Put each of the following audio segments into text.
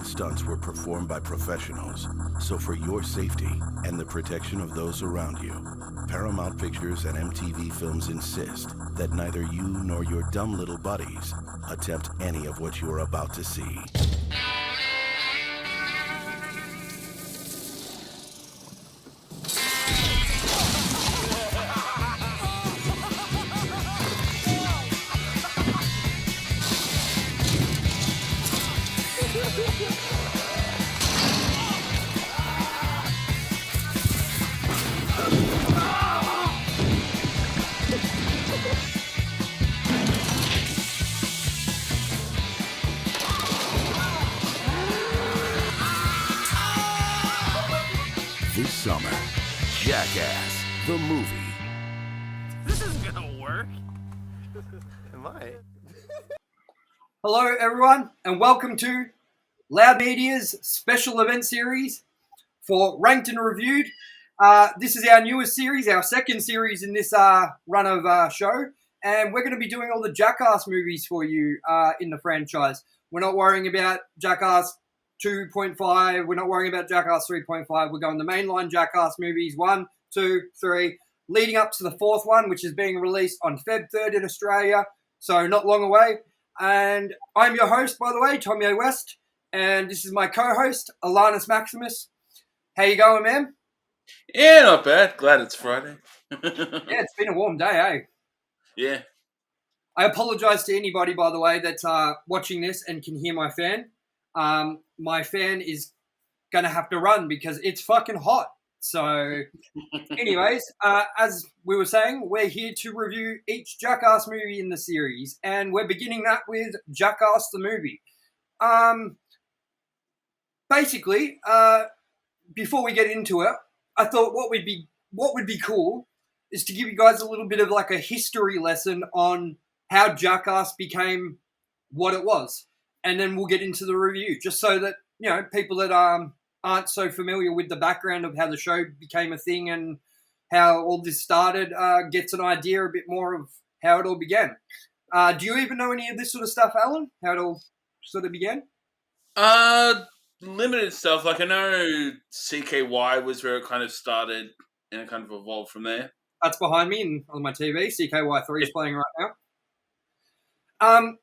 stunts were performed by professionals. So for your safety and the protection of those around you, Paramount Pictures and MTV Films insist that neither you nor your dumb little buddies attempt any of what you are about to see. This summer, Jackass, the movie. This isn't gonna work. It might. Hello, everyone, and welcome to Loud Media's special event series for Ranked and Reviewed. This is our newest series, our second series in this run of show, and we're going to be doing all the Jackass movies for you in the franchise. We're not worrying about Jackass 2.5. We're not worrying about Jackass 3.5. We're going the mainline Jackass movies 1, 2, 3, leading up to the fourth one, which is being released on Feb 3rd in Australia, so not long away. And I'm your host, by the way, Tomye West, and this is my co-host, Alanis Maximus. How you going, man? Yeah, not bad. Glad it's Friday. Yeah, it's been a warm day, eh? Yeah. I apologize to anybody, by the way, that's watching this and can hear my fan. My fan is going to have to run because it's fucking hot. So, anyways, as we were saying, we're here to review each Jackass movie in the series, and we're beginning that with Jackass the movie. Basically, before we get into it, I thought what would be cool is to give you guys a little bit of like a history lesson on how Jackass became what it was. And then we'll get into the review, just so that, you know, people that aren't so familiar with the background of how the show became a thing and how all this started gets an idea a bit more of how it all began. Do you even know any of this sort of stuff, Alan? How it all sort of began? Limited stuff. Like, I know CKY was where it kind of started and it kind of evolved from there. That's behind me on my TV. CKY3 is playing right now.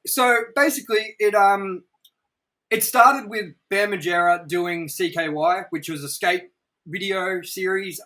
So basically, it started with Bam Margera doing CKY, which was a skate video series.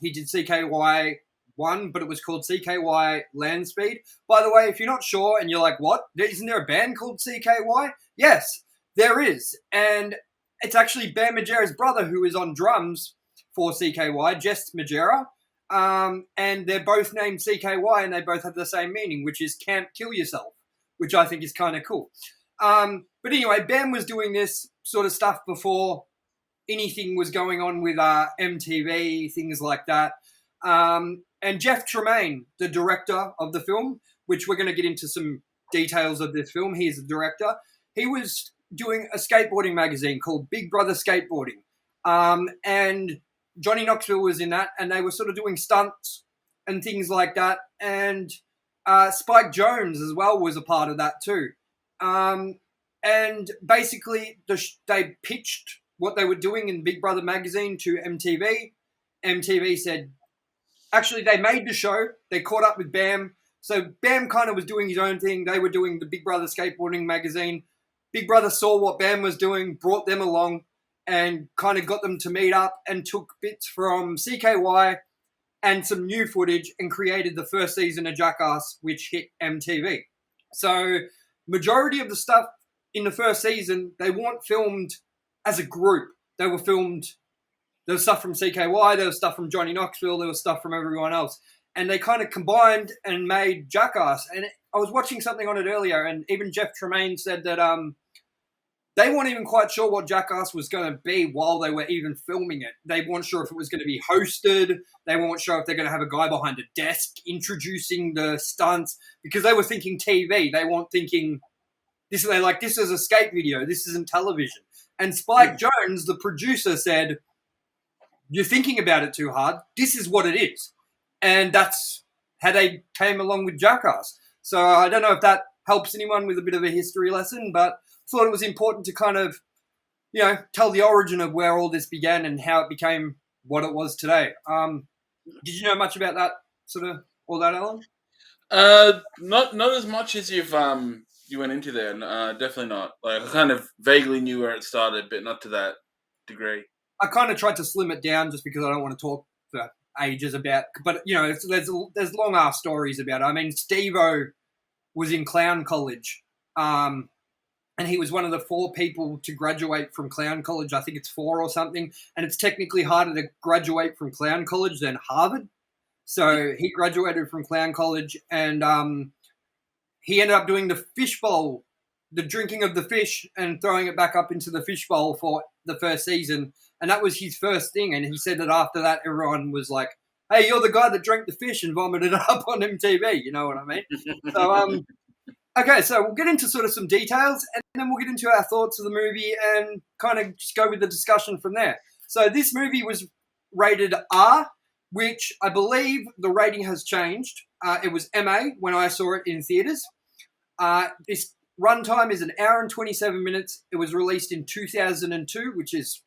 He did CKY 1, but it was called CKY Land Speed. By the way, if you're not sure and you're like, what? Isn't there a band called CKY? Yes, there is. And it's actually Bam Margera's brother who is on drums for CKY, Jess Margera. And they're both named CKY and they both have the same meaning, which is can't kill yourself, which I think is kind of cool. But anyway, Bam was doing this sort of stuff before anything was going on with MTV, things like that. And Jeff Tremaine, the director of the film, which we're going to get into some details of this film, he's the director. He was doing a skateboarding magazine called Big Brother Skateboarding. And Johnny Knoxville was in that, and they were sort of doing stunts and things like that. And Spike Jones as well was a part of that too. And basically they pitched what they were doing in Big Brother magazine to MTV. MTV said, actually they made the show. They caught up with Bam. So Bam kind of was doing his own thing. They were doing the Big Brother skateboarding magazine. Big Brother saw what Bam was doing, brought them along and kind of got them to meet up and took bits from CKY and some new footage and created the first season of Jackass, which hit MTV. So majority of the stuff in the first season, they weren't filmed as a group. They were filmed, there was stuff from CKY, there was stuff from Johnny Knoxville, there was stuff from everyone else. And they kind of combined and made Jackass. And I was watching something on it earlier, and even Jeff Tremaine said that they weren't even quite sure what Jackass was going to be while they were even filming it. They weren't sure if it was going to be hosted. They weren't sure if they're going to have a guy behind a desk introducing the stunts, because they were thinking TV. They weren't thinking this. They're like, this is a skate video. This isn't television. And Spike Jones, the producer, said, "You're thinking about it too hard. This is what it is." And that's how they came along with Jackass. So I don't know if that helps anyone with a bit of a history lesson, but thought it was important to kind of tell the origin of where all this began and how it became what it was today. Did you know much about that sort of all that, Alan? Not as much as you went into there. Definitely not. Like I kind of vaguely knew where it started, but not to that degree. I kind of tried to slim it down just because I don't want to talk for ages about. But there's long ass stories about it. I mean, Steve-O was in clown college, and he was one of the 4 people to graduate from clown college. I think it's 4 or something, and it's technically harder to graduate from clown college than Harvard. So he graduated from clown college, and he ended up doing the fishbowl, the drinking of the fish and throwing it back up into the fishbowl for the first season. And that was his first thing. And he said that after that, everyone was like, hey, you're the guy that drank the fish and vomited it up on MTV. You know what I mean? So, okay, so we'll get into sort of some details and then we'll get into our thoughts of the movie and kind of just go with the discussion from there. So this movie was rated R, which I believe the rating has changed. It was MA when I saw it in theaters. This runtime is 1 hour and 27 minutes. It was released in 2002, which is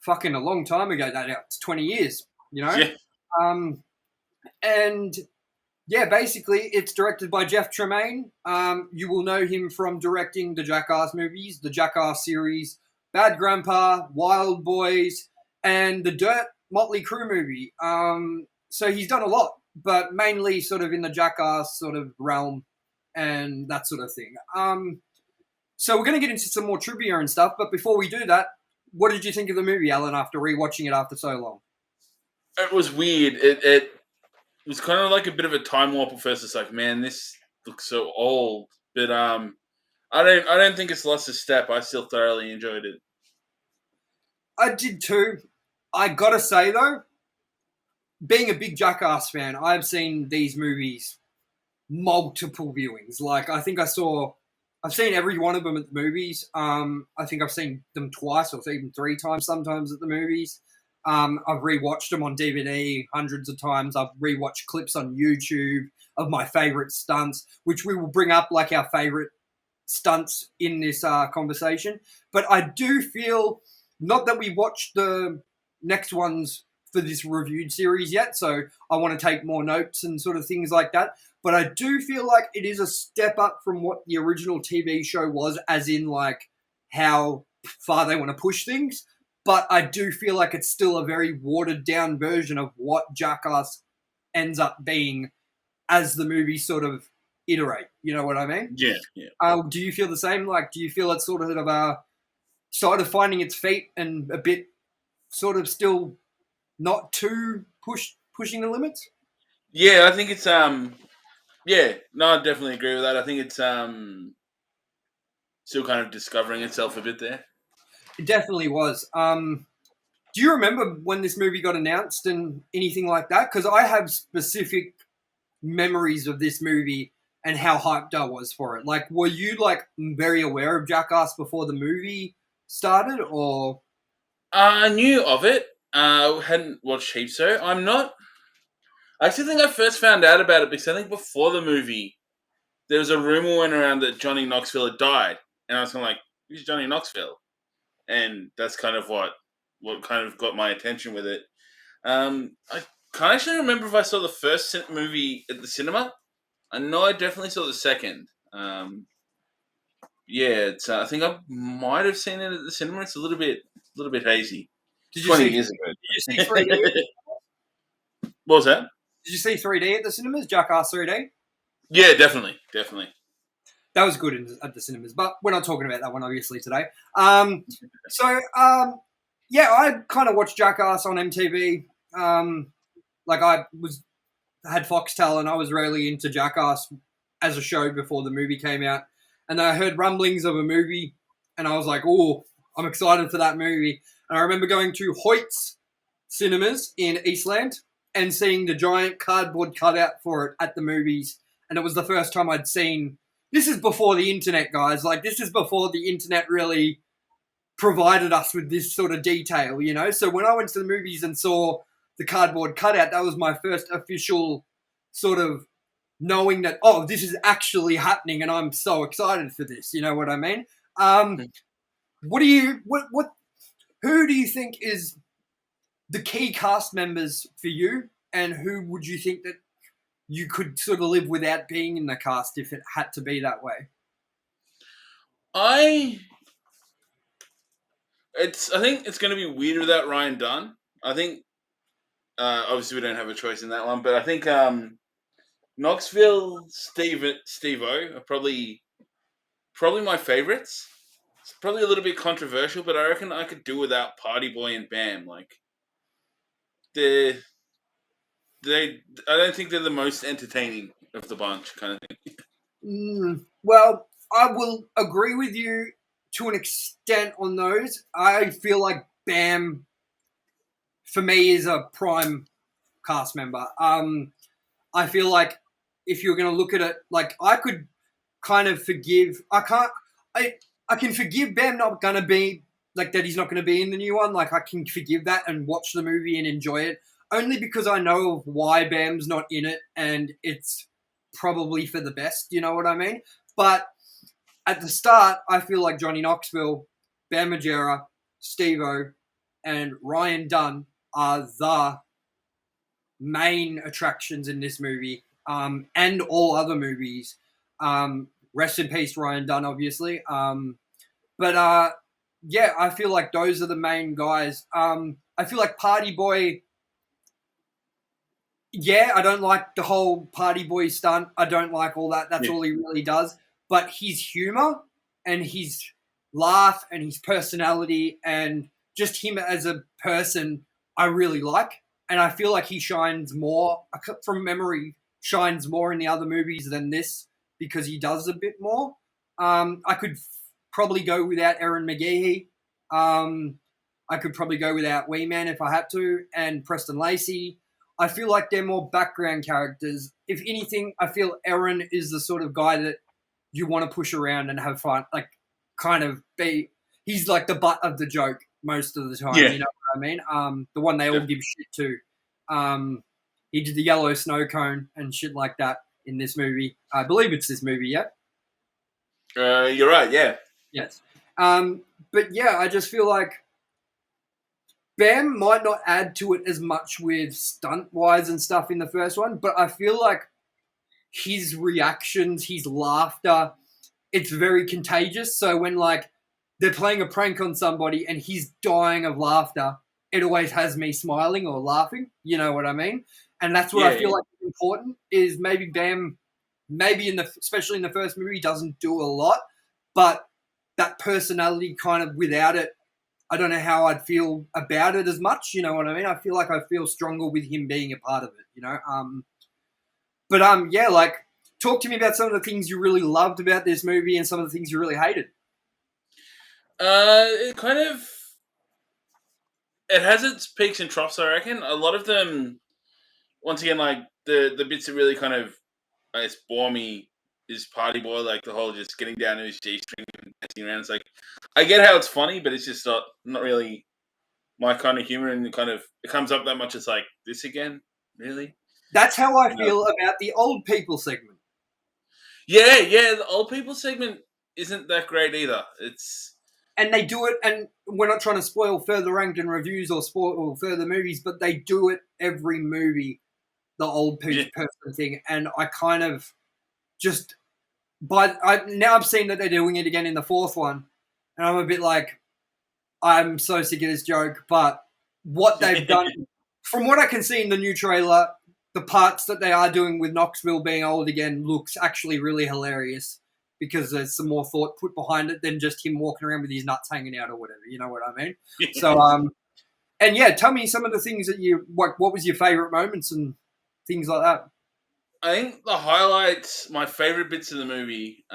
fucking a long time ago. It's 20 years, Yeah. And yeah, basically it's directed by Jeff Tremaine. You will know him from directing the Jackass movies, the Jackass series, Bad Grandpa, Wild Boys, and the Dirt Motley Crue movie. So he's done a lot, but mainly sort of in the Jackass sort of realm and that sort of thing. So we're going to get into some more trivia and stuff, but before we do that, what did you think of the movie, Alan, after rewatching it after so long? It was weird. It was kind of like a bit of a time warp at first. It's like, man, this looks so old. But I don't think it's lost a step. I still thoroughly enjoyed it. I did too. I gotta say though, being a big Jackass fan, I've seen these movies multiple viewings. Like I think I've seen every one of them at the movies. I think I've seen them twice or even 3 times sometimes at the movies. I've rewatched them on DVD hundreds of times. I've rewatched clips on YouTube of my favorite stunts, which we will bring up like our favorite stunts in this conversation. But I do feel, not that we watched the next ones for this reviewed series yet, so I want to take more notes and sort of things like that. But I do feel like it is a step up from what the original TV show was, as in like how far they want to push things. But I do feel like it's still a very watered down version of what Jackass ends up being as the movie sort of iterate. You know what I mean? Yeah. Do you feel the same? Like, do you feel it's sort of finding its feet and a bit sort of still not too pushing the limits? Yeah, I think it's yeah, no, I definitely agree with that. I think it's still kind of discovering itself a bit there. It definitely was. Do you remember when this movie got announced and anything like that? Because I have specific memories of this movie and how hyped I was for it. Like, were you like very aware of Jackass before the movie started, or? I knew of it. Hadn't watched heaps, so I'm not. I actually think I first found out about it because I think before the movie, there was a rumor went around that Johnny Knoxville had died, and I was kind of like, "Who's Johnny Knoxville?" And that's kind of what kind of got my attention with it. I can't actually remember if I saw the first movie at the cinema. I know I definitely saw the second. Yeah, it's. I think I might have seen it at the cinema. It's a little bit hazy. Did you 20 see, years ago. Did you see 3D? What was that? Did you see 3D at the cinemas? Jackass 3D? Yeah, definitely. That was good at the cinemas, but we're not talking about that one obviously today. Yeah, I kind of watched Jackass on MTV. Like I had Foxtel, and I was really into Jackass as a show before the movie came out. And then I heard rumblings of a movie, and I was like, "Oh, I'm excited for that movie." And I remember going to Hoyt's Cinemas in Eastland and seeing the giant cardboard cutout for it at the movies. And it was the first time I'd seen. This is before the internet, guys. Like, this is before the internet really provided us with this sort of detail, you know? So when I went to the movies and saw the cardboard cutout, that was my first official sort of knowing that, oh, this is actually happening and I'm so excited for this. You know what I mean? What do you what who do you think is the key cast members for you, and who would you think that you could sort of live without being in the cast if it had to be that way? I think it's going to be weird without Ryan Dunn. I think obviously we don't have a choice in that one, but I think Knoxville, Steve-O are probably my favorites. It's probably a little bit controversial, but I reckon I could do without Party Boy and Bam. Like they I don't think they're the most entertaining of the bunch, kind of thing. Well, I will agree with you to an extent on those. I feel like Bam, for me, is a prime cast member. I feel like if you're going to look at it, like I could kind of forgive. I can forgive Bam not going to be like that. He's not going to be in the new one. Like I can forgive that and watch the movie and enjoy it only because I know of why Bam's not in it, and it's probably for the best. You know what I mean? But at the start, I feel like Johnny Knoxville, Bam Margera, Steve-O, and Ryan Dunn are the main attractions in this movie, and all other movies. Rest in peace, Ryan Dunn, obviously. But yeah, I feel like those are the main guys. I feel like Party Boy. Yeah, I don't like the whole Party Boy stunt. I don't like all that. That's all he really does. But his humor and his laugh and his personality and just him as a person, I really like. And I feel like he shines more, from memory, shines more in the other movies than this because he does a bit more. I could probably go without Erin McGehee. I could probably go without Wee Man if I had to, and Preston Lacey. I feel like they're more background characters. If anything, I feel Erin is the sort of guy that you want to push around and have fun, like kind of be. He's like the butt of the joke most of the time. Yeah. You know what I mean? The one they all give shit to. He did the yellow snow cone and shit like that in this movie. I believe it's this movie, yeah? You're right, yeah. Yes. But yeah, I just feel like Bam might not add to it as much with stunt-wise and stuff in the first one, but I feel like his reactions, his laughter, it's very contagious. So when like they're playing a prank on somebody and he's dying of laughter, it always has me smiling or laughing. You know what I mean? And that's what I feel like is important. Is maybe Bam, especially in the first movie, doesn't do a lot, but that personality kind of without it, I don't know how I'd feel about it as much. You know what I mean? I feel like I feel stronger with him being a part of it. You know. But yeah, like talk to me about some of the things you really loved about this movie and some of the things you really hated. It has its peaks and troughs, I reckon. A lot of them, once again, like the bits that really kind of, I guess, bore me is Party Boy, like the whole just getting down to his G-string and dancing around. It's like, I get how it's funny, but it's just not really my kind of humor, and it comes up that much. It's like, this again? Really? That's how I feel about the old people segment. Yeah, the old people segment isn't that great either. And they do it, and we're not trying to spoil further ranked reviews or spoil further movies, but they do it every movie, the old person thing. And I kind of just, now I've seen that they're doing it again in the fourth one, and I'm a bit like, I'm so sick of this joke. But what they've done, from what I can see in the new trailer, the parts that they are doing with Knoxville being old again looks actually really hilarious because there's some more thought put behind it than just him walking around with his nuts hanging out or whatever. You know what I mean? So, and yeah, tell me some of the things that what was your favorite moments and things like that. I think the highlights, my favorite bits of the movie,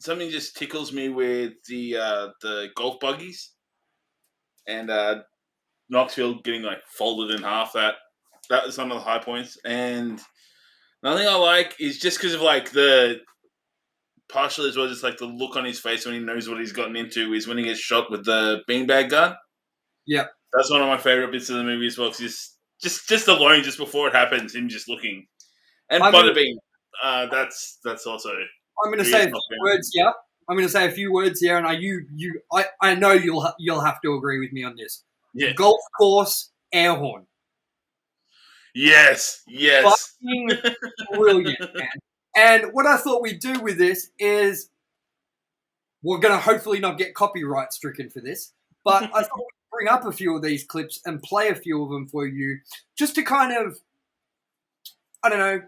something just tickles me with the golf buggies and Knoxville getting like folded in half. That was one of the high points. And another thing I like is just because of like partially as well, just like the look on his face when he knows what he's gotten into is when he gets shot with the beanbag gun. Yeah, that's one of my favorite bits of the movie as well. Because just alone, just before it happens, him just looking, and Butterbean. That's also. I'm going to say a few words here. I'm going to say a few words here, and I know you'll have to agree with me on this. Yeah. Golf course air horn. Yes. Fucking brilliant, man. And what I thought we'd do with this is we're going to hopefully not get copyright stricken for this, but I thought we'd bring up a few of these clips and play a few of them for you just to kind of, I don't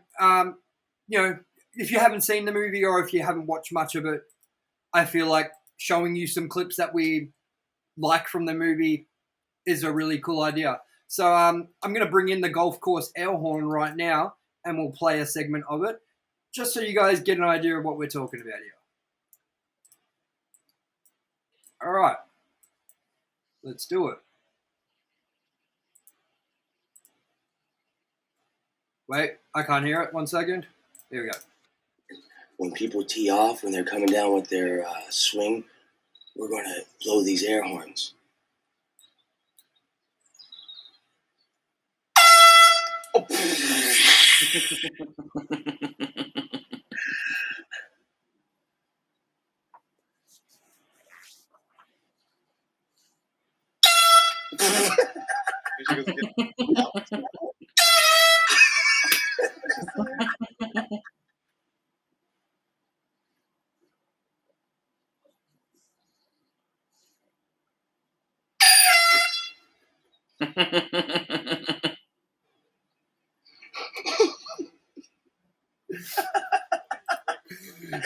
know, if you haven't seen the movie or if you haven't watched much of it, I feel like showing you some clips that we like from the movie is a really cool idea. So I'm going to bring in the golf course air horn right now, and we'll play a segment of it, just so you guys get an idea of what we're talking about here. All right. Let's do it. Wait, I can't hear it. 1 second. There we go. When people tee off, when they're coming down with their swing, we're going to blow these air horns. Oh.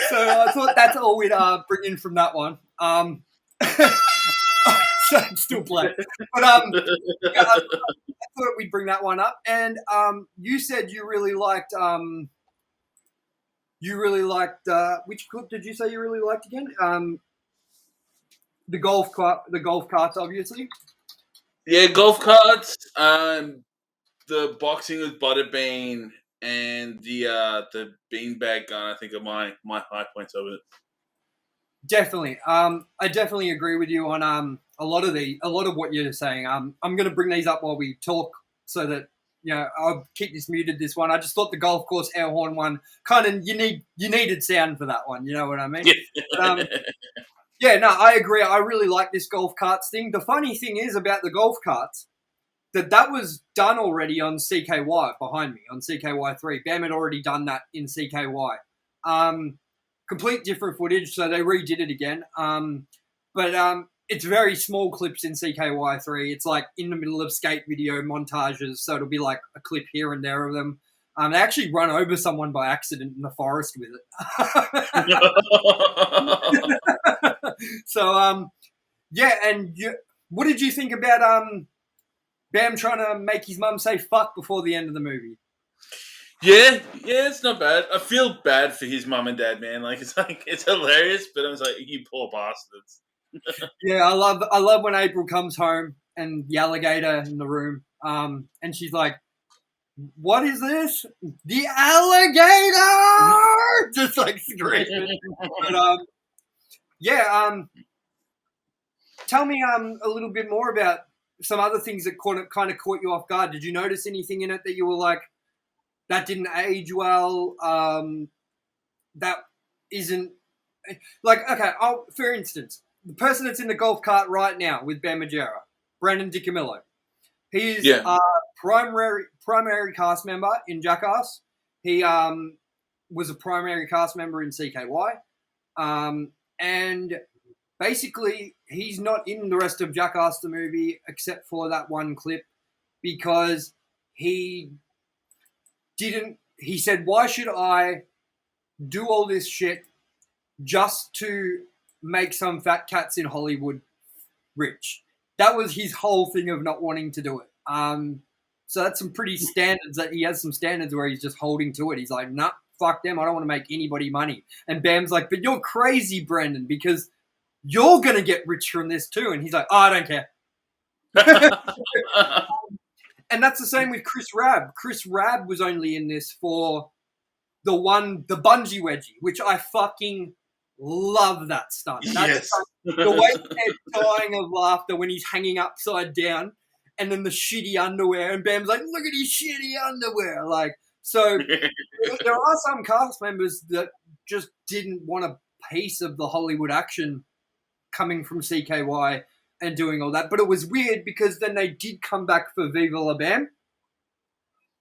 So I thought that's all we'd bring in from that one. So I'm still playing. But I thought we'd bring that one up. And you said you really liked which clip did you say you really liked again? The golf carts, obviously. Yeah, golf carts. The boxing with Butterbean and the beanbag gun. I think are my high points of it. Definitely. I definitely agree with you on a lot of what you're saying. I'm going to bring these up while we talk so that I'll keep this muted. This one, I just thought the golf course air horn one kind of you needed sound for that one. You know what I mean? But, yeah, no, I agree. I really like this golf carts thing. The funny thing is about the golf carts that was done already on CKY behind me on CKY3. Bam had already done that in CKY. Complete different footage, so they redid it again. But it's very small clips in CKY3. It's like in the middle of skate video montages, so it'll be like a clip here and there of them. They actually run over someone by accident in the forest with it. So, yeah, and what did you think about Bam trying to make his mum say fuck before the end of the movie? Yeah, it's not bad. I feel bad for his mum and dad, man. It's hilarious, but I was like, you poor bastards. Yeah, I love when April comes home and the alligator in the room, and she's like, "What is this? The alligator!" Just like screaming. But tell me a little bit more about some other things that kind of caught you off guard. Did you notice anything in it that you were like, that didn't age well? That isn't like, okay. For instance, the person that's in the golf cart right now with Bam Margera, Brandon DiCamillo. He's a primary cast member in Jackass. He was a primary cast member in CKY. And basically, he's not in the rest of Jackass the movie except for that one clip because he said, why should I do all this shit just to make some fat cats in Hollywood rich? That was his whole thing of not wanting to do it. So that's some pretty standards that he has some standards where he's just holding to it. He's like, nah, fuck them. I don't want to make anybody money. And Bam's like, but you're crazy, Brendan, because you're going to get rich from this too. And he's like, oh, I don't care. And that's the same with Chris Rabb. Chris Rabb was only in this for the bungee wedgie, which I fucking love that stunt. Yes. The way they're dying of laughter when he's hanging upside down and then the shitty underwear and Bam's like, look at his shitty underwear. Like, so there are some cast members that just didn't want to piece of the Hollywood action coming from CKY and doing all that. But it was weird because then they did come back for Viva La Bam.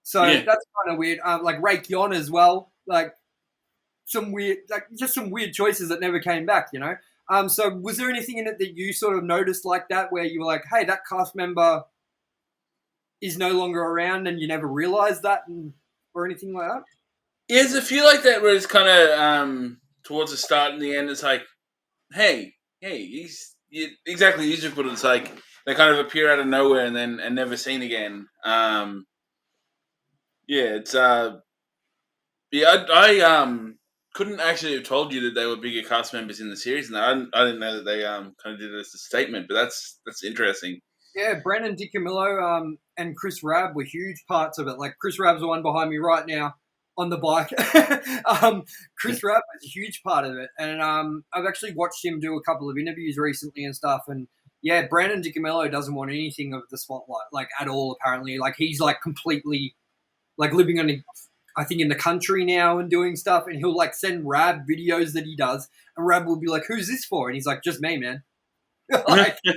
So that's kind of weird. Like Ray Keon as well. Like some weird, like just some weird choices that never came back, you know? So was there anything in it that you sort of noticed like that where you were like, hey, that cast member is no longer around and you never realized that or anything like that? Yeah, there's a few like that where it's kind of towards the start and the end, it's like, hey, exactly, you just put it, it's like they kind of appear out of nowhere and never seen again. It's I couldn't actually have told you that they were bigger cast members in the series, and I didn't know that they kind of did it as a statement, but that's interesting. Yeah, Brandon DiCamillo and Chris Rabb were huge parts of it. Like Chris Rabb's the one behind me right now on the bike. Chris Rabb was a huge part of it, and I've actually watched him do a couple of interviews recently and stuff. And yeah, Brandon DiCamillo doesn't want anything of the spotlight, like at all. Apparently, like he's like completely like living on, I think, in the country now and doing stuff. And he'll like send Rab videos that he does, and Rab will be like, "Who's this for?" And he's like, "Just me, man." Like, so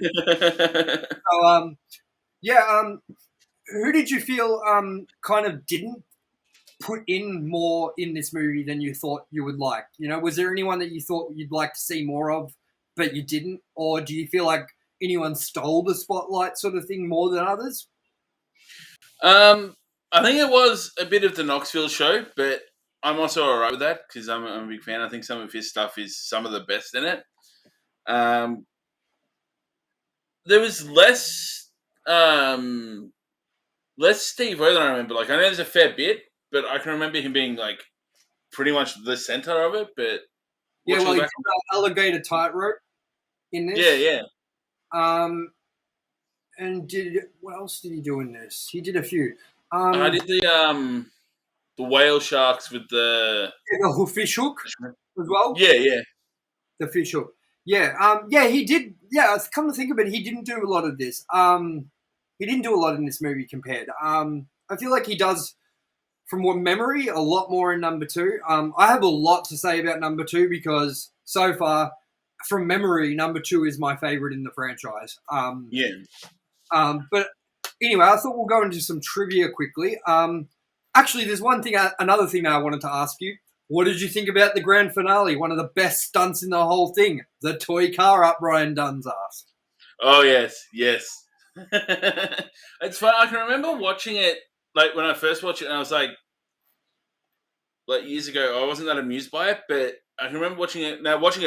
who did you feel kind of didn't put in more in this movie than you thought you would like? You know, was there anyone that you thought you'd like to see more of but you didn't? Or do you feel like anyone stole the spotlight sort of thing more than others? I think it was a bit of the Knoxville show, but I'm also alright with that because I'm a big fan. I think some of his stuff is some of the best in it. There was less Steve O than I remember. Like I know there's a fair bit, but I can remember him being like pretty much the center of it. But yeah, well, he did Alligator Tightrope in this. Yeah. And what else did he do in this? He did a few. I did the whale sharks with the fish hook as well. Yeah. The fish hook. Yeah. He did. Yeah, come to think of it, he didn't do a lot of this. He didn't do a lot in this movie compared. I feel like he does, from what memory, a lot more in number 2. I have a lot to say about number 2 because so far, from memory, number 2 is my favorite in the franchise. But anyway, I thought we'll go into some trivia quickly. Actually, there's another thing I wanted to ask you. What did you think about the grand finale? One of the best stunts in the whole thing. The toy car up Ryan Dunn's ass. Oh, yes. It's fun. I can remember watching it, like, when I first watched it, and I was like years ago, I wasn't that amused by it, but I can remember watching it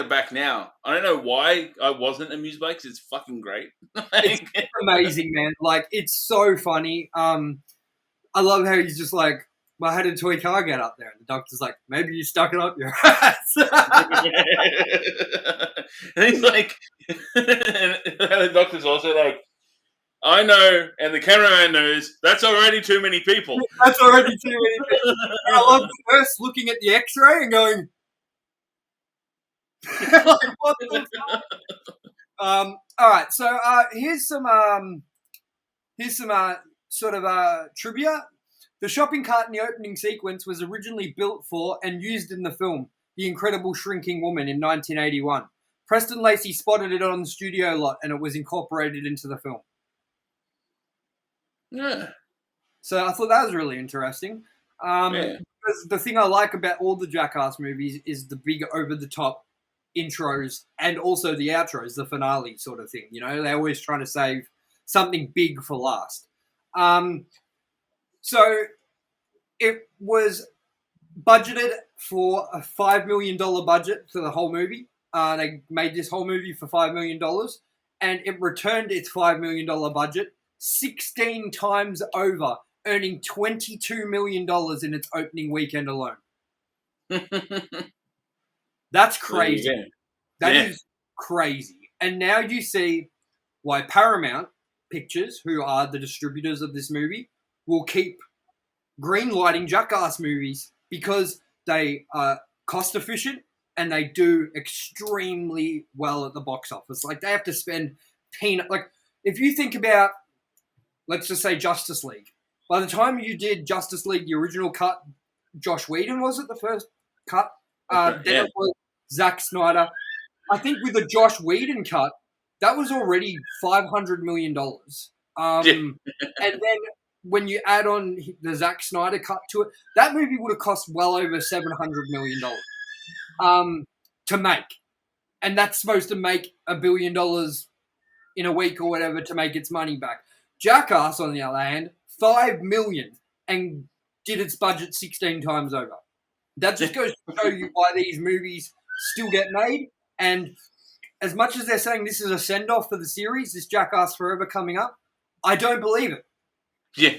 back now. I don't know why I wasn't amused by it, because it's fucking great. It's amazing, man. Like, it's so funny. I love how he's just like, well, how did a toy car get up there? And the doctor's like, maybe you stuck it up your ass. And he's like, and the doctor's also like, I know, and the cameraman knows, that's already too many people. That's already too many people. And I love first looking at the x-ray and going, like, what the fuck? All right, so here's some sort of trivia. The shopping cart in the opening sequence was originally built for and used in the film The Incredible Shrinking Woman in 1981. Preston Lacey spotted it on the studio lot and it was incorporated into the film. Yeah. So I thought that was really interesting. Because the thing I like about all the Jackass movies is the big over-the-top intros and also the outros, the finale sort of thing. You know, they're always trying to save something big for last. So it was budgeted for a $5 million budget for the whole movie. They made this whole movie for $5 million and it returned its $5 million budget 16 times over, earning $22 million in its opening weekend alone. That's crazy. That is crazy. And now you see why Paramount Pictures, who are the distributors of this movie, will keep greenlighting Jackass movies because they are cost efficient and they do extremely well at the box office. Like, they have to spend like, if you think about, let's just say Justice League. By the time you did Justice League, the original cut, Josh Whedon was it the first cut? Then it was Zack Snyder. I think with the Josh Whedon cut, that was already $500 million. And then when you add on the Zack Snyder cut to it, that movie would have cost well over $700 million to make. And that's supposed to make $1 billion in a week or whatever to make its money back. Jackass, on the other hand, $5 million and did its budget 16 times over. That just goes to show you why these movies still get made. And as much as they're saying this is a send-off for the series, this Jackass Forever coming up, I don't believe it. Yeah.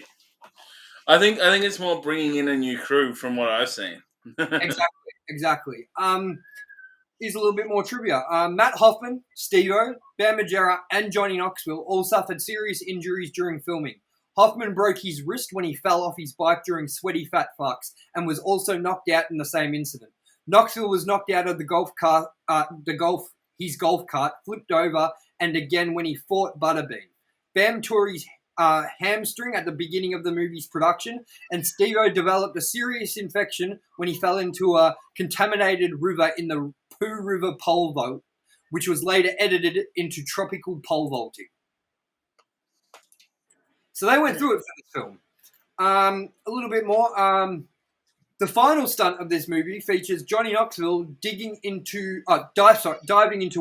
I think it's more bringing in a new crew from what I've seen. Exactly. Here's a little bit more trivia. Matt Hoffman, Steve-O, Bam Margera, and Johnny Knoxville all suffered serious injuries during filming. Hoffman broke his wrist when he fell off his bike during Sweaty Fat Fucks and was also knocked out in the same incident. Knoxville was knocked out of his golf cart, flipped over, and again when he fought Butterbean. Bam tore his hamstring at the beginning of the movie's production, and Steve-O developed a serious infection when he fell into a contaminated river in the Pooh River pole vault, which was later edited into tropical pole vaulting. So they went through it for the film. A little bit more. The final stunt of this movie features Johnny Knoxville diving into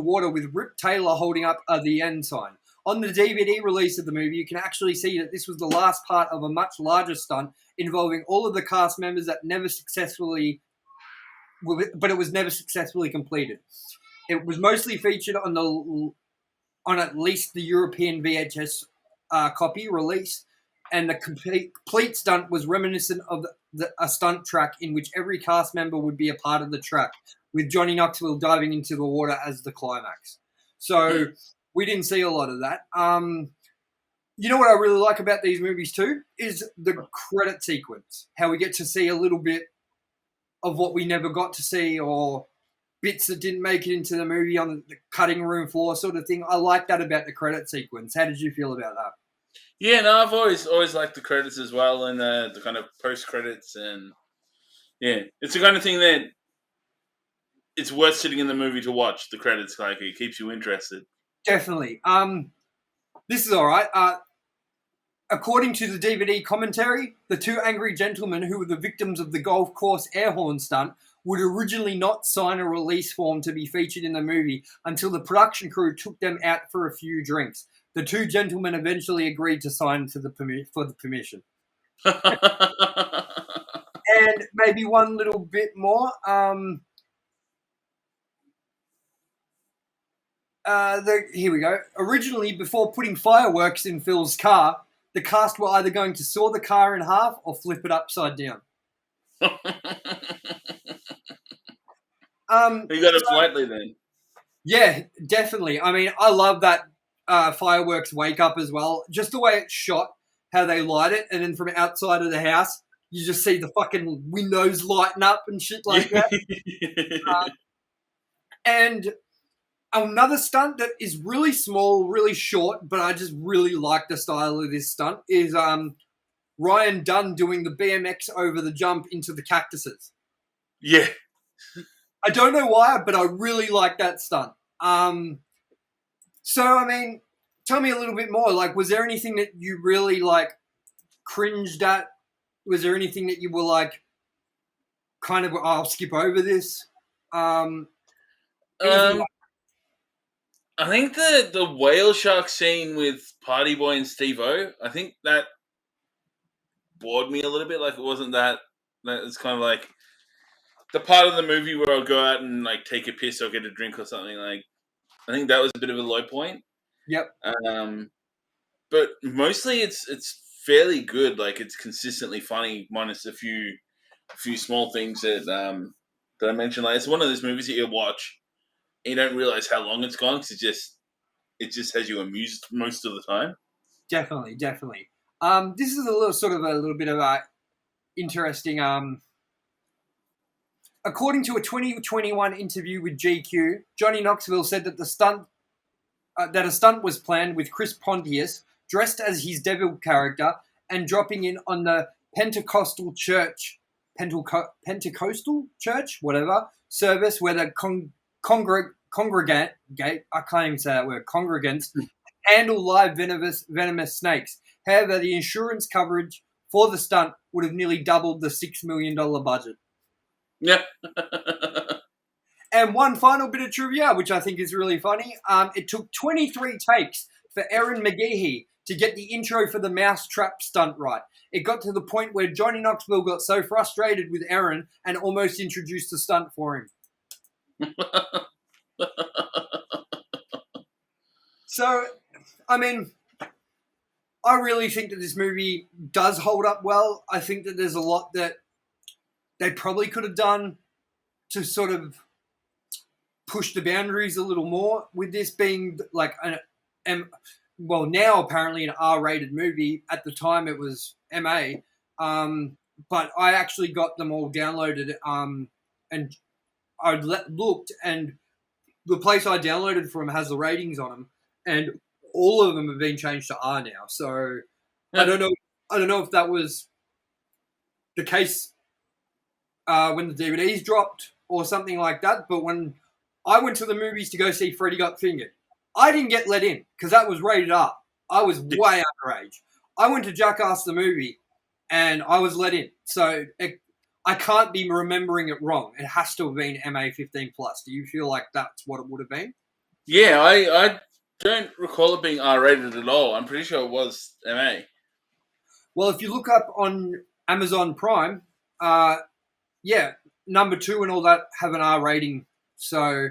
water with Rip Taylor holding up the end sign. On the DVD release of the movie, you can actually see that this was the last part of a much larger stunt involving all of the cast members that it was never successfully completed. It was mostly featured on at least the European VHS copy release, and the complete stunt was reminiscent of a stunt track in which every cast member would be a part of the track, with Johnny Knoxville diving into the water as the climax. So we didn't see a lot of that. You know what I really like about these movies too is the credit sequence, how we get to see a little bit of what we never got to see, or bits that didn't make it into the movie on the cutting room floor sort of thing. I like that about the credit sequence. How did you feel about that? Yeah, no, I've always liked the credits as well, and the kind of post credits, and yeah, it's the kind of thing that it's worth sitting in the movie to watch. The credits, like, it keeps you interested. Definitely. This is all right. According to the DVD commentary, the two angry gentlemen who were the victims of the golf course air horn stunt would originally not sign a release form to be featured in the movie until the production crew took them out for a few drinks. The two gentlemen eventually agreed to sign for the permission. And maybe one little bit more. Here we go. Originally, before putting fireworks in Phil's car, the cast were either going to saw the car in half or flip it upside down. You got it slightly then. Yeah, definitely. I mean, I love that fireworks wake up as well. Just the way it's shot, how they light it, and then from outside of the house, you just see the fucking windows lighting up and shit like that. And another stunt that is really small, really short, but I just really like the style of this stunt is Ryan Dunn doing the BMX over the jump into the cactuses. Yeah. I don't know why, but I really like that stunt. So, I mean, tell me a little bit more. Like, was there anything that you really, like, cringed at? Was there anything that you were, like, kind of, I'll skip over this? I think the whale shark scene with Party Boy and Steve-O, I think that bored me a little bit. Like, it wasn't that it's kind of like the part of the movie where I'll go out and, like, take a piss or get a drink or something. Like, I think that was a bit of a low point. Yep. But mostly it's fairly good. Like, it's consistently funny, minus a few small things that I mentioned. Like, it's one of those movies that you watch and you don't realize how long it's gone because it just has you amused most of the time. Definitely. This is a little bit of a interesting. According to a 2021 interview with GQ, Johnny Knoxville said that a stunt was planned with Chris Pontius dressed as his devil character and dropping in on the Pentecostal church, whatever, service where the congregate, I can't even say that word, congregants, handle live venomous snakes. However, the insurance coverage for the stunt would have nearly doubled the $6 million budget. Yeah. And one final bit of trivia, which I think is really funny. It took 23 takes for Erin McGehee to get the intro for the mouse trap stunt right. It got to the point where Johnny Knoxville got so frustrated with Erin and almost introduced the stunt for him. So, I mean, I really think that this movie does hold up well. I think that there's a lot that they probably could have done to sort of push the boundaries a little more, with this being like well, now apparently an R-rated movie. At the time it was MA, but I actually got them all downloaded, and I looked, and the place I downloaded from has the ratings on them, and all of them have been changed to R now. So I don't know if that was the case when the DVDs dropped or something like that, but when I went to the movies to go see Freddy Got Fingered, I didn't get let in because that was rated R. I was way underage. I went to Jackass the movie and I was let in. So I can't be remembering it wrong. It has to have been MA 15+. Do you feel like that's what it would have been? Yeah, I don't recall it being R-rated at all. I'm pretty sure it was MA. Well, if you look up on Amazon Prime, yeah, number 2 and all that have an R rating. So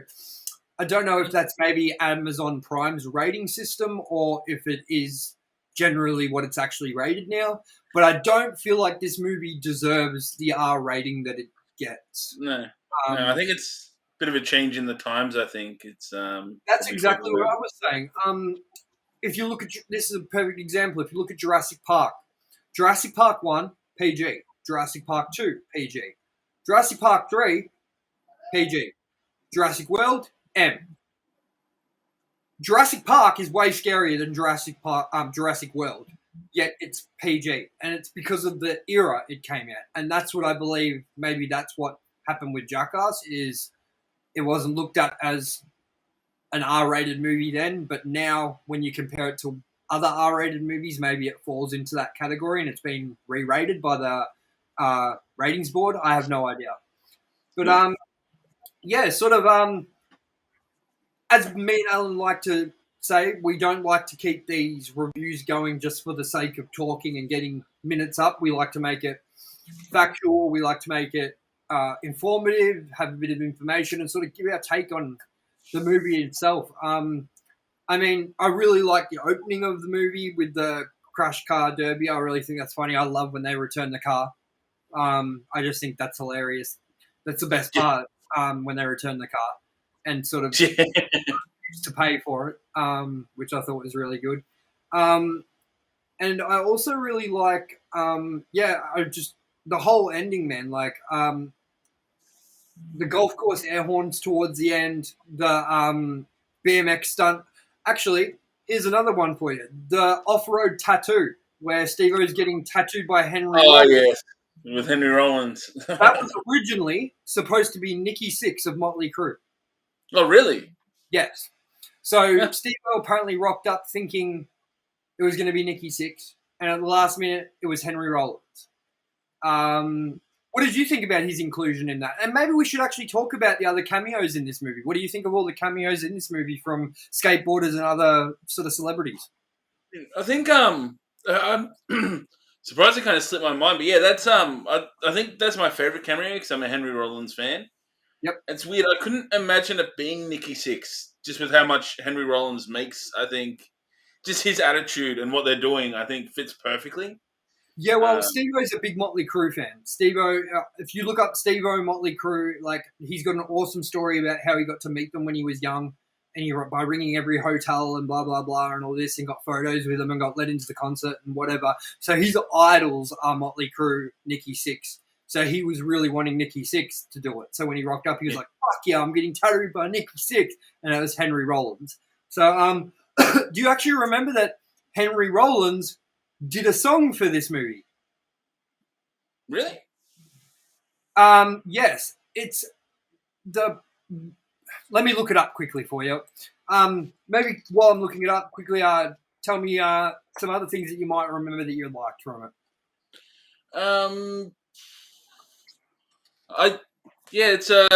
I don't know if that's maybe Amazon Prime's rating system or if it is generally what it's actually rated now. But I don't feel like this movie deserves the R rating that it gets. No, I think it's a bit of a change in the times. I think it's that's exactly what I was saying. If you look at this is a perfect example. If you look at Jurassic Park 1 PG, Jurassic Park 2 PG, Jurassic Park 3 PG, Jurassic World M. Jurassic Park is way scarier than Jurassic World, yet it's PG, and it's because of the era it came out, and that's what I believe. Maybe that's what happened with Jackass, is it wasn't looked at as an R-rated movie then, but now when you compare it to other R-rated movies, maybe it falls into that category, and it's been re-rated by the ratings board. I have no idea, but yeah, sort of as me and Alan like to say, we don't like to keep these reviews going just for the sake of talking and getting minutes up. We like to make it factual. We like to make it informative, have a bit of information, and sort of give our take on the movie itself. I mean, I really like the opening of the movie with the crash car derby. I really think that's funny. I love when they return the car. I just think that's hilarious. That's the best part, when they return the car and sort of to pay for it, which I thought was really good. And I also really like, the whole ending, man. Like, the golf course air horns towards the end, the BMX stunt. Actually, here's another one for you. The off-road tattoo, where Steve-O's getting tattooed by Henry Rollins. Yes, with Henry Rollins. That was originally supposed to be Nikki Sixx of Motley Crue. Oh, really? Yes. So Steve-O apparently rocked up thinking it was going to be Nikki Sixx, and at the last minute, it was Henry Rollins. What did you think about his inclusion in that? And maybe we should actually talk about the other cameos in this movie. What do you think of all the cameos in this movie from skateboarders and other sort of celebrities? I think I'm surprised it kind of slipped my mind, but yeah, that's I think that's my favorite cameo because I'm a Henry Rollins fan. Yep. It's weird. I couldn't imagine it being Nikki Sixx just with how much Henry Rollins makes. I think just his attitude and what they're doing, I think, fits perfectly. Yeah, well, Steve-O's a big Motley Crue fan. Steve-O, if you look up Steve-O Motley Crue, like, he's got an awesome story about how he got to meet them when he was young, and by ringing every hotel and blah, blah, blah, and all this, and got photos with them and got let into the concert and whatever. So his idols are Motley Crue, Nikki Sixx. So he was really wanting Nikki Sixx to do it. So when he rocked up, he was like, fuck yeah, I'm getting tattooed by Nikki Sixx. And it was Henry Rollins. So do you actually remember that Henry Rollins did a song for this movie? Really? Yes. It's let me look it up quickly for you. Maybe while I'm looking it up quickly, tell me some other things that you might remember that you liked from it. It's I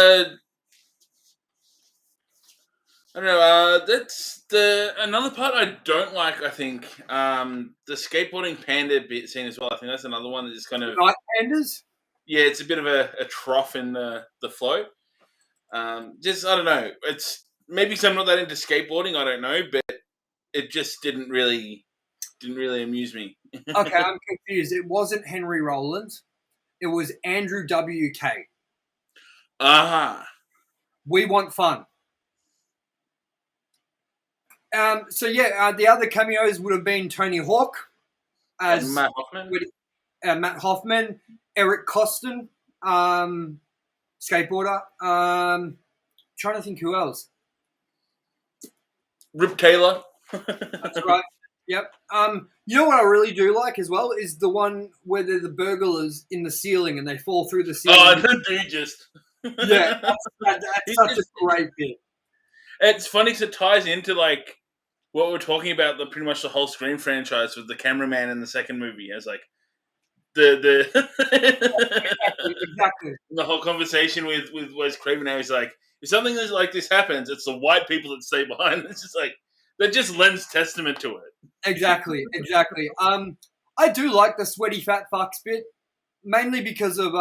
don't know. That's the another part I don't like. I think the skateboarding panda bit scene as well. I think that's another one that just kind of Night Pandas? it's a bit of a trough in the flow. Just I don't know. It's maybe because I'm not that into skateboarding. I don't know, but it just didn't really amuse me. Okay, I'm confused. It wasn't Henry Rollins. It was Andrew W.K. Ah, We Want Fun. The other cameos would have been Tony Hawk as Matt Hoffman. Matt Hoffman, Eric Costin, skateboarder. Trying to think who else. Rip Taylor. That's right. Yep. You know what I really do like as well is the one where they're the burglars in the ceiling and they fall through the ceiling. Oh, the dude just. Yeah, that's such a great bit. It's funny because it ties into like what we're talking about, the pretty much the whole Scream franchise with the cameraman in the second movie. As like the Exactly. the whole conversation with Wes Craven now is like, if something like this happens, it's the white people that stay behind. It's just like that just lends testament to it. Exactly. I do like the sweaty fat fucks bit, mainly because of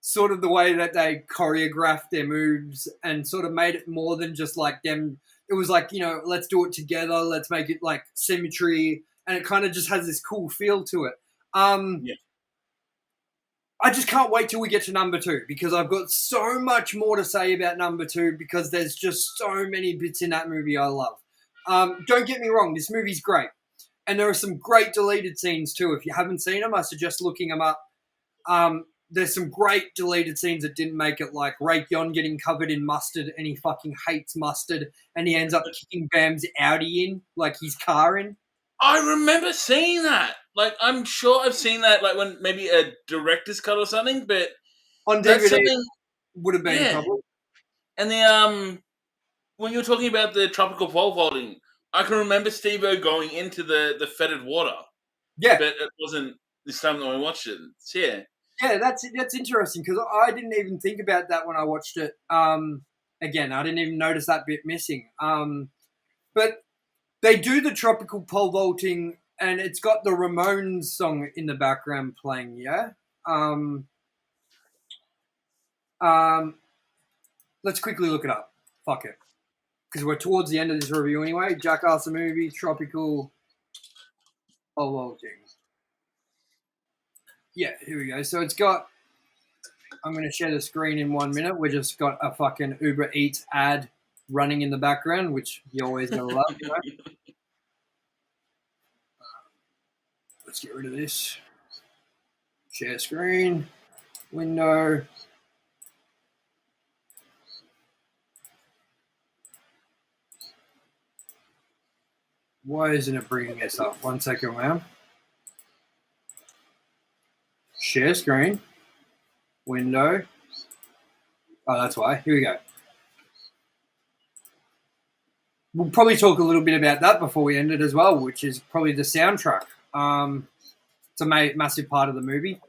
sort of the way that they choreographed their moves and sort of made it more than just like them. It was like, let's do it together. Let's make it like symmetry. And it kind of just has this cool feel to it. Yeah. I just can't wait till we get to number 2 because I've got so much more to say about number 2 because there's just so many bits in that movie I love. Don't get me wrong. This movie's great. And there are some great deleted scenes too. If you haven't seen them, I suggest looking them up. There's some great deleted scenes that didn't make it, like Raytheon getting covered in mustard and he fucking hates mustard and he ends up kicking Bam's Audi in, like his car in. I remember seeing that. Like, I'm sure I've seen that, like, when maybe a director's cut or something, but On that's DVD, something... would have been probably. And the, when you were talking about the tropical pole vaulting, I can remember Steve-O going into the fetid water. Yeah. But it wasn't this time that we watched it. So, yeah. Yeah, that's interesting because I didn't even think about that when I watched it. Again, I didn't even notice that bit missing. But they do the tropical pole vaulting, and it's got the Ramones song in the background playing. Yeah. Let's quickly look it up. Fuck it, because we're towards the end of this review anyway. Jackass the movie, tropical pole vaulting. Yeah, here we go. So it's got, I'm going to share the screen in 1 minute. We just got a fucking Uber Eats ad running in the background, which you always got to love, you know? Let's get rid of this. Share screen, window. Why isn't it bringing this up? 1 second, ma'am. Share screen, window. Oh, that's why. Here we go. We'll probably talk a little bit about that before we end it as well, which is probably the soundtrack. It's a massive part of the movie.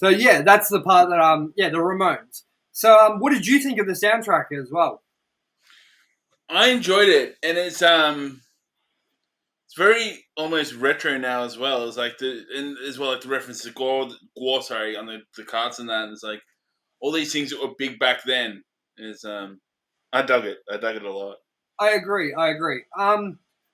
So yeah, that's the part that the Ramones. So what did you think of the soundtrack as well? I enjoyed it, and it's It's very almost retro now as well. It's like the reference to gore, sorry, on the cards and that. And it's like all these things that were big back then. Is I dug it. I dug it a lot. I agree.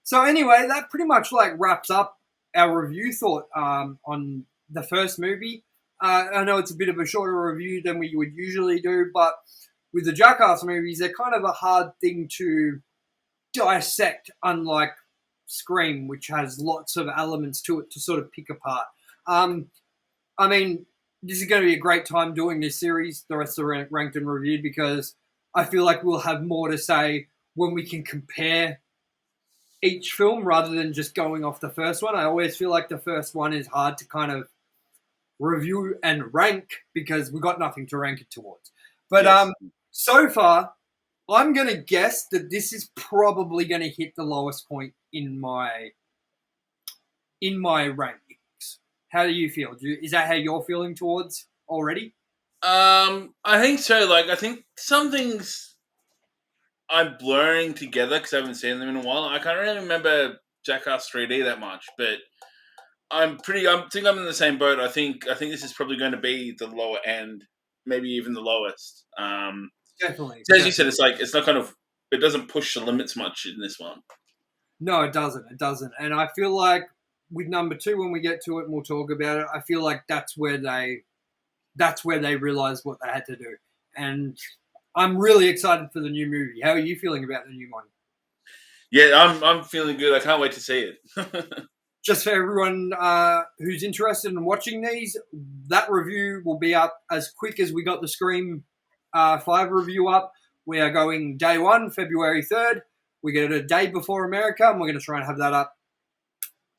So anyway, that pretty much like wraps up our review thought on the first movie. I know it's a bit of a shorter review than we would usually do, but with the Jackass movies, they're kind of a hard thing to dissect, unlike Scream, which has lots of elements to it to sort of pick apart. I mean, this is going to be a great time doing this series, the rest of Ranked and Reviewed, because I feel like we'll have more to say when we can compare each film rather than just going off the first one. I always feel like the first one is hard to kind of review and rank because we got nothing to rank it towards. But Yes. So far, I'm going to guess that this is probably going to hit the lowest point in my rankings. How do you feel? Is that how you're feeling towards already? I think so. Like, I think some things I'm blurring together because I haven't seen them in a while. I can't really remember Jackass 3D that much, but I think I'm in the same boat. I think this is probably going to be the lower end, maybe even the lowest. Definitely. So as you said, it doesn't push the limits much in this one. No, it doesn't. It doesn't. And I feel like with number 2, when we get to it and we'll talk about it, I feel like that's where they realized what they had to do. And I'm really excited for the new movie. How are you feeling about the new one? Yeah, I'm feeling good. I can't wait to see it. Just for everyone who's interested in watching these, that review will be up as quick as we got the Scream 5 review up. We are going day 1, February 3rd. We get it a day before America, and we're going to try and have that up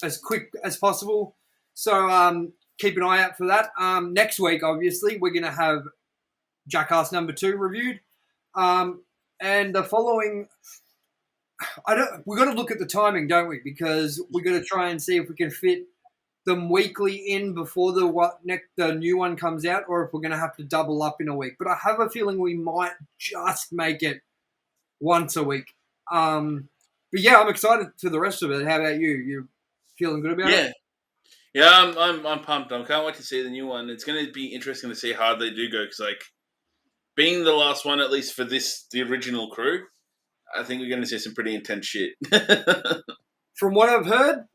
as quick as possible. So keep an eye out for that. Next week, obviously, we're going to have Jackass number 2 reviewed. And the following... we got to look at the timing, don't we? Because we got to try and see if we can fit them weekly in before the new one comes out, or if we're going to have to double up in a week. But I have a feeling we might just make it once a week. But yeah, I'm excited for the rest of it. How about you? You feeling good about it? Yeah, I'm pumped. I can't wait to see the new one. It's going to be interesting to see how hard they do go because, like, being the last one, at least for the original crew, I think we're going to see some pretty intense shit. From what I've heard,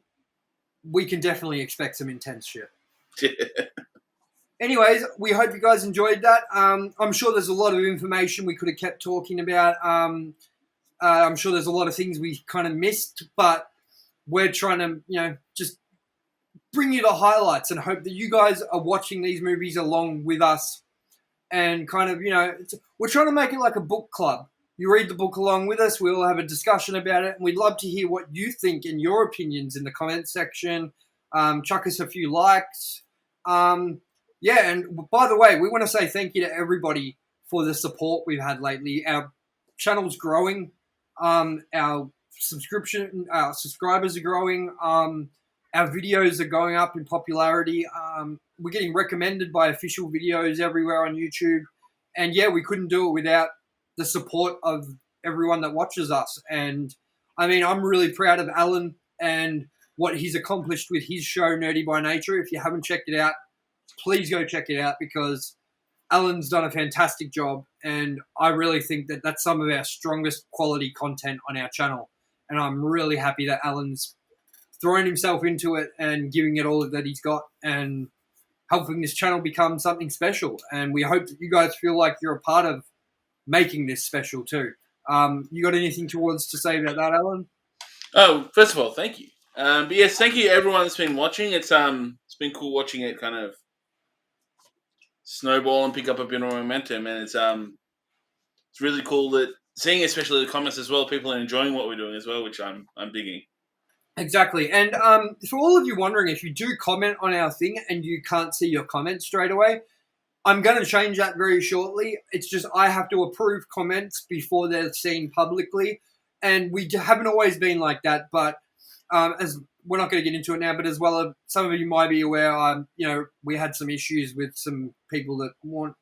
we can definitely expect some intense shit. Anyways, we hope you guys enjoyed that. I'm sure there's a lot of information we could have kept talking about. I'm sure there's a lot of things we kind of missed, but we're trying to, just bring you the highlights and hope that you guys are watching these movies along with us and kind of, we're trying to make it like a book club. You read the book along with us. We'll have a discussion about it. And we'd love to hear what you think and your opinions in the comments section. Chuck us a few likes. And by the way, we want to say thank you to everybody for the support we've had lately. Our channel's growing. Our subscribers are growing. Our videos are going up in popularity. We're getting recommended by official videos everywhere on YouTube. And yeah, we couldn't do it without the support of everyone that watches us. And I mean, I'm really proud of Alan and what he's accomplished with his show, Nerdy by Nature. If you haven't checked it out, please go check it out because Alan's done a fantastic job. And I really think that that's some of our strongest quality content on our channel. And I'm really happy that Alan's thrown himself into it and giving it all that he's got and helping this channel become something special. And we hope that you guys feel like you're a part of making this special too. You got anything to say about that, Alan? Oh, first of all, thank you. But yes, thank you everyone that's been watching. It's been cool watching it kind of snowball and pick up a bit of momentum, and it's really cool that seeing, especially the comments as well, people are enjoying what we're doing as well, which I'm digging. Exactly. And for all of you wondering, if you do comment on our thing and you can't see your comments straight away, I'm going to change that very shortly. It's just I have to approve comments before they're seen publicly. And we haven't always been like that. But as we're not going to get into it now, but as well, some of you might be aware, we had some issues with some people that weren't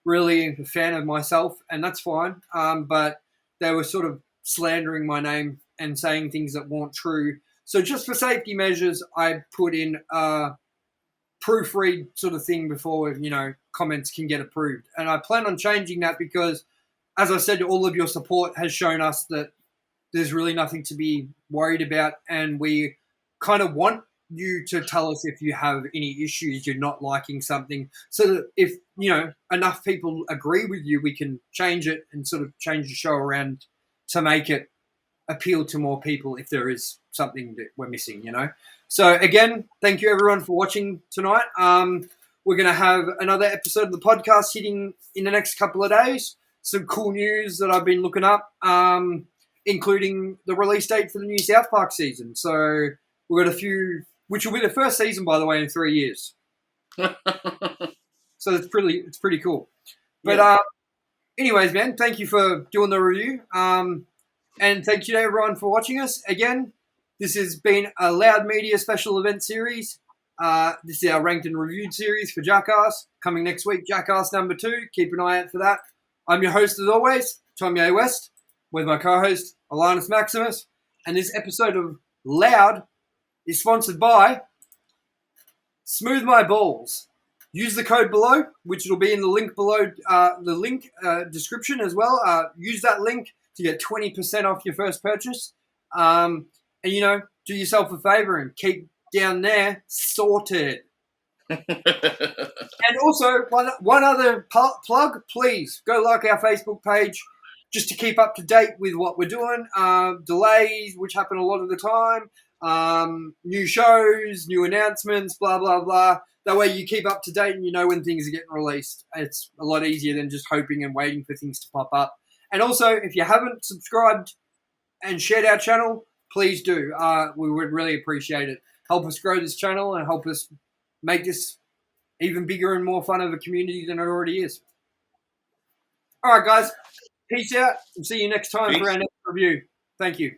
really a fan of myself. And that's fine. But they were sort of slandering my name and saying things that weren't true. So just for safety measures, I put in a proofread sort of thing before, comments can get approved. And I plan on changing that because, as I said, all of your support has shown us that there's really nothing to be worried about. And we kind of want you to tell us if you have any issues, you're not liking something, so that if, enough people agree with you, we can change it and sort of change the show around to make it appeal to more people if there is something that we're missing, So again, thank you everyone for watching tonight. We're going to have another episode of the podcast hitting in the next couple of days. Some cool news that I've been looking up, including the release date for the new South Park season. So we've got a few, which will be the first season, by the way, in 3 years. So it's pretty cool. But anyways, man, thank you for doing the review. And thank you to everyone for watching us. Again, this has been a Loud Media special event series. This is our ranked and reviewed series for Jackass. Coming next week, Jackass number 2. Keep an eye out for that. I'm your host, as always, Tomye West, with my co-host, Alanus Maximus. And this episode of Loud is sponsored by Smooth My Balls. Use the code below, which will be in the link below, description as well. Use that link to get 20% off your first purchase. And, do yourself a favor and keep down there sorted. And also, one other plug, please go like our Facebook page just to keep up to date with what we're doing. Delays, which happen a lot of the time. New shows, new announcements, blah, blah, blah. That way you keep up to date and you know when things are getting released. It's a lot easier than just hoping and waiting for things to pop up. And also, if you haven't subscribed and shared our channel, please do. We would really appreciate it. Help us grow this channel and help us make this even bigger and more fun of a community than it already is. All right, guys. Peace out and see you next time for our next review. Thank you.